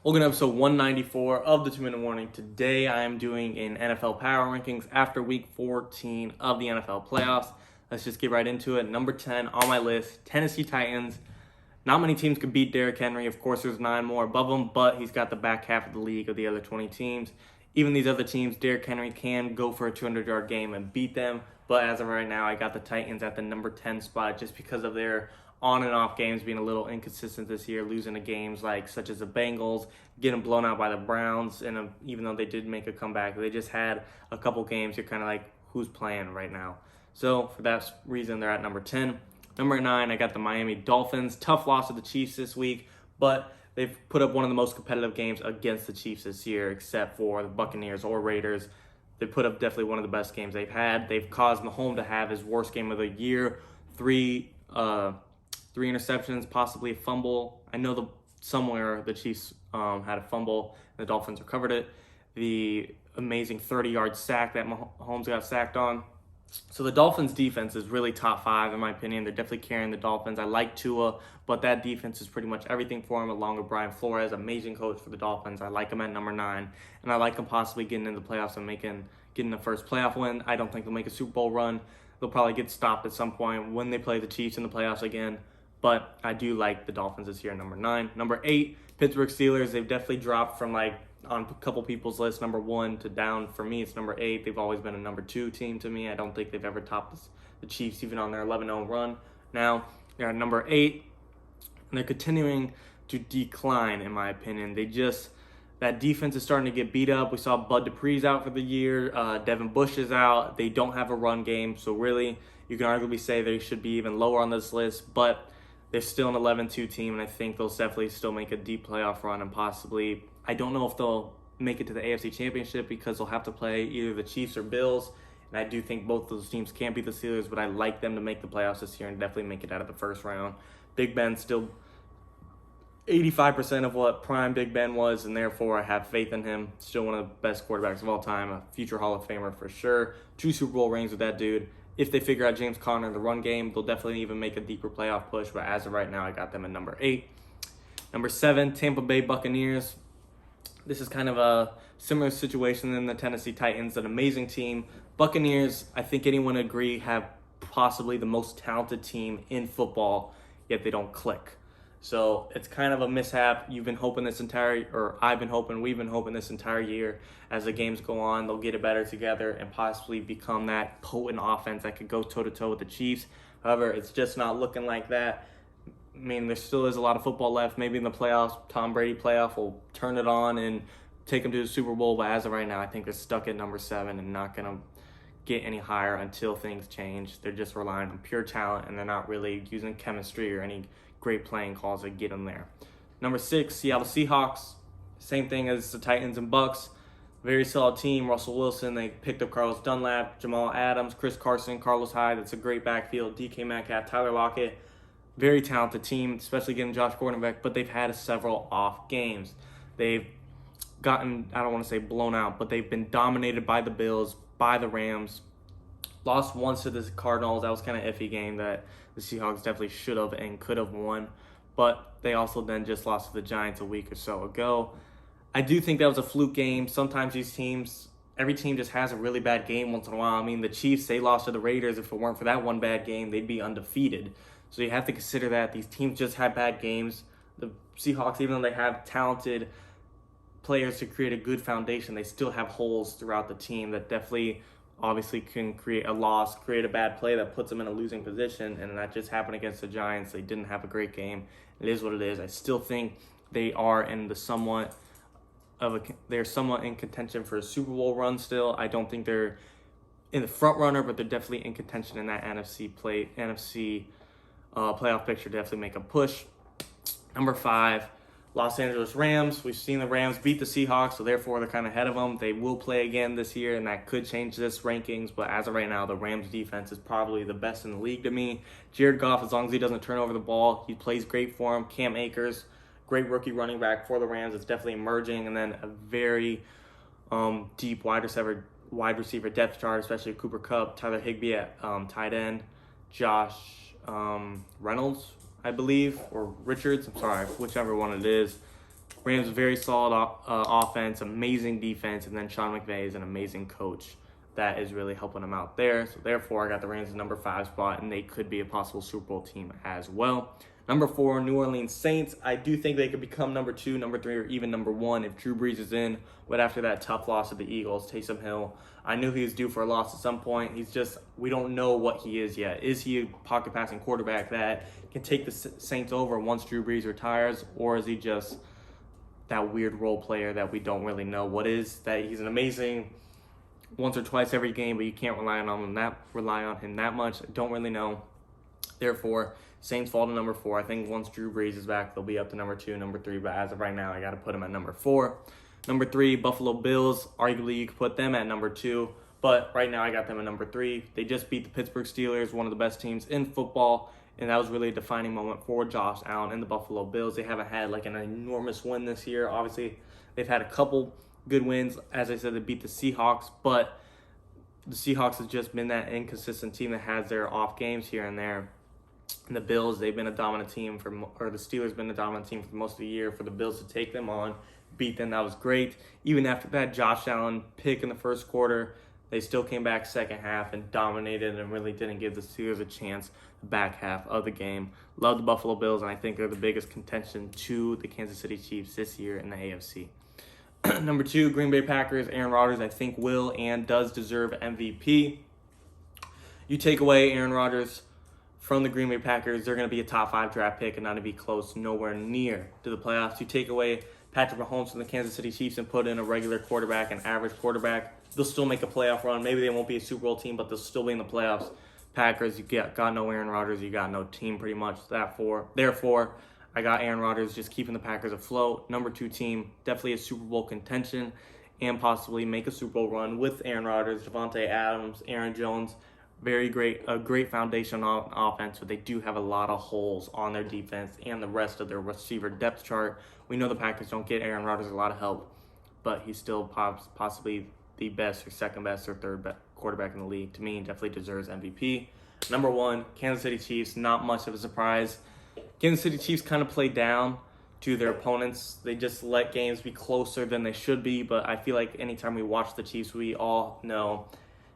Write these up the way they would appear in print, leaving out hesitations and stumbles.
Welcome to episode 194 of the 2-Minute Warning. Today I am doing an NFL Power Rankings after week 14 of the NFL playoffs. Let's just get right into it. Number 10 on my list, Tennessee Titans. Not many teams could beat Derrick Henry. Of course, there's 9 more above him, but he's got the back half of the league of the other 20 teams. Even these other teams, Derrick Henry can go for a 200-yard game and beat them. But as of right now, I got the Titans at the number 10 spot just because of their on and off games being a little inconsistent this year, losing to games such as the Bengals, getting blown out by the Browns, and even though they did make a comeback, they just had a couple games. You're kind of like, who's playing right now? So for that reason, they're at number 10. Number 9, I got the Miami Dolphins. Tough loss to the Chiefs this week, but they've put up one of the most competitive games against the Chiefs this year, except for the Buccaneers or Raiders. They put up definitely one of the best games they've had. They've caused Mahomes to have his worst game of the year. Three interceptions, possibly a fumble. I know somewhere the Chiefs had a fumble, and the Dolphins recovered it. The amazing 30-yard sack that Mahomes got sacked on. So the Dolphins' defense is really top 5 in my opinion. They're definitely carrying the Dolphins. I like Tua, but that defense is pretty much everything for him, along with Brian Flores, amazing coach for the Dolphins. I like him at number 9, and I like him possibly getting into the playoffs and getting the first playoff win. I don't think they'll make a Super Bowl run. They'll probably get stopped at some point when they play the Chiefs in the playoffs again. But I do like the Dolphins this year, number 9. Number 8, Pittsburgh Steelers. They've definitely dropped from on a couple people's lists, number 1 to down. For me, it's number 8. They've always been a number 2 team to me. I don't think they've ever topped the Chiefs even on their 11-0 run. Now, they're at number 8, and they're continuing to decline, in my opinion. That defense is starting to get beat up. We saw Bud Dupree's out for the year. Devin Bush is out. They don't have a run game, so really, you can arguably say they should be even lower on this list, but they're still an 11-2 team, and I think they'll definitely still make a deep playoff run and possibly, I don't know if they'll make it to the AFC Championship because they'll have to play either the Chiefs or Bills, and I do think both those teams can't beat the Steelers, but I like them to make the playoffs this year and definitely make it out of the first round. Big Ben's still 85% of what prime Big Ben was, and therefore I have faith in him. Still one of the best quarterbacks of all time, a future Hall of Famer for sure. 2 Super Bowl rings with that dude. If they figure out James Conner in the run game, they'll definitely even make a deeper playoff push. But as of right now, I got them at number 8. Number 7, Tampa Bay Buccaneers. This is kind of a similar situation than the Tennessee Titans, an amazing team. Buccaneers, I think anyone would agree, have possibly the most talented team in football, yet they don't click. So it's kind of a mishap. We've been hoping this entire year as the games go on, they'll get it better together and possibly become that potent offense that could go toe-to-toe with the Chiefs. However, it's just not looking like that. I mean, there still is a lot of football left. Maybe in the playoffs, Tom Brady playoff will turn it on and take them to the Super Bowl. But as of right now, I think they're stuck at number 7 and not going to get any higher until things change. They're just relying on pure talent, and they're not really using chemistry or any great playing calls that get them there. Number 6, Seattle Seahawks. Same thing as the Titans and Bucks. Very solid team. Russell Wilson, they picked up Carlos Dunlap, Jamal Adams, Chris Carson, Carlos Hyde. That's a great backfield. DK Metcalf, Tyler Lockett. Very talented team, especially getting Josh Gordon back, but they've had several off games. They've gotten, I don't want to say blown out, but they've been dominated by the Bills, by the Rams. Lost once to the Cardinals. That was kind of iffy game that the Seahawks definitely should have and could have won. But they also then just lost to the Giants a week or so ago. I do think that was a fluke game. Sometimes every team just has a really bad game once in a while. I mean, the Chiefs, they lost to the Raiders. If it weren't for that one bad game, they'd be undefeated. So you have to consider that. These teams just had bad games. The Seahawks, even though they have talented players to create a good foundation, they still have holes throughout the team that definitely obviously can create a loss, create a bad play that puts them in a losing position, and that just happened against the Giants. They didn't have a great game. It is what it is. I still think they are somewhat in contention for a Super Bowl run still. I don't think they're in the front runner, but they're definitely in contention in that NFC playoff picture. Definitely make a push. Number 5, Los Angeles Rams. We've seen the Rams beat the Seahawks, so therefore they're kind of ahead of them. They will play again this year, and that could change this rankings. But as of right now, the Rams defense is probably the best in the league to me. Jared Goff, as long as he doesn't turn over the ball, he plays great for him. Cam Akers, great rookie running back for the Rams. It's definitely emerging. And then a very deep wide receiver depth chart, especially Cooper Kupp, Tyler Higbee at tight end, Josh Reynolds, I believe, or Richards. I'm sorry, whichever one it is. Rams, very solid offense, amazing defense, and then Sean McVay is an amazing coach that is really helping them out there. So therefore, I got the Rams in number 5 spot, and they could be a possible Super Bowl team as well. Number 4, New Orleans Saints. I do think they could become number 2, number 3, or even number 1 if Drew Brees is in. But after that tough loss to the Eagles, Taysom Hill, I knew he was due for a loss at some point. We don't know what he is yet. Is he a pocket passing quarterback that can take the Saints over once Drew Brees retires, or is he just that weird role player that we don't really know what is? That he's an amazing once or twice every game, but you can't rely on him that much. I don't really know. Therefore, Saints fall to number 4. I think once Drew Brees is back, they'll be up to number 2, number 3. But as of right now, I got to put them at number 4. Number 3, Buffalo Bills. Arguably, you could put them at number 2. But right now, I got them at number 3. They just beat the Pittsburgh Steelers, one of the best teams in football. And that was really a defining moment for Josh Allen and the Buffalo Bills. They haven't had like an enormous win this year. Obviously, they've had a couple good wins. As I said, they beat the Seahawks. But the Seahawks has just been that inconsistent team that has their off games here and there. And the Bills, they've been a dominant team the Steelers been a dominant team for most of the year. For the Bills to take them on, beat them, that was great. Even after that Josh Allen pick in the first quarter, they still came back second half and dominated and really didn't give the Steelers a chance the back half of the game. Love the Buffalo Bills, and I think they're the biggest contention to the Kansas City Chiefs this year in the AFC. Number 2, Green Bay Packers. Aaron Rodgers, I think, will and does deserve MVP. You take away Aaron Rodgers from the Green Bay Packers, they're going to be a top 5 draft pick and not to be close, nowhere near to the playoffs. You take away Patrick Mahomes from the Kansas City Chiefs and put in a regular quarterback, an average quarterback, they'll still make a playoff run. Maybe they won't be a Super Bowl team, but they'll still be in the playoffs. Packers, you got no Aaron Rodgers, you got no team pretty much. Therefore, I got Aaron Rodgers just keeping the Packers afloat. Number 2 team, definitely a Super Bowl contention and possibly make a Super Bowl run with Aaron Rodgers, Devontae Adams, Aaron Jones. A great foundation on offense, but they do have a lot of holes on their defense and the rest of their receiver depth chart. We know the Packers don't get Aaron Rodgers a lot of help, but he's still possibly the best or second best or third best quarterback in the league. To me, he definitely deserves MVP. Number 1, Kansas City Chiefs, not much of a surprise. Kansas City Chiefs kind of play down to their opponents. They just let games be closer than they should be, but I feel like anytime we watch the Chiefs, we all know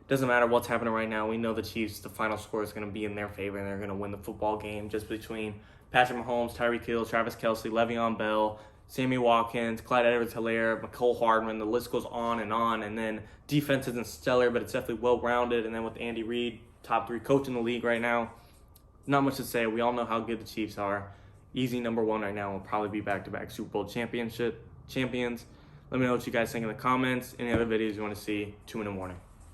doesn't matter what's happening right now. We know the Chiefs, the final score is going to be in their favor, and they're going to win the football game just between Patrick Mahomes, Tyreek Hill, Travis Kelce, Le'Veon Bell, Sammy Watkins, Clyde Edwards-Helaire, Mecole Hardman. The list goes on. And then defense isn't stellar, but it's definitely well-rounded. And then with Andy Reid, top 3 coach in the league right now, not much to say. We all know how good the Chiefs are. Easy number 1 right now. Will probably be back-to-back Super Bowl champions. Let me know what you guys think in the comments. Any other videos you want to see, 2 in the morning.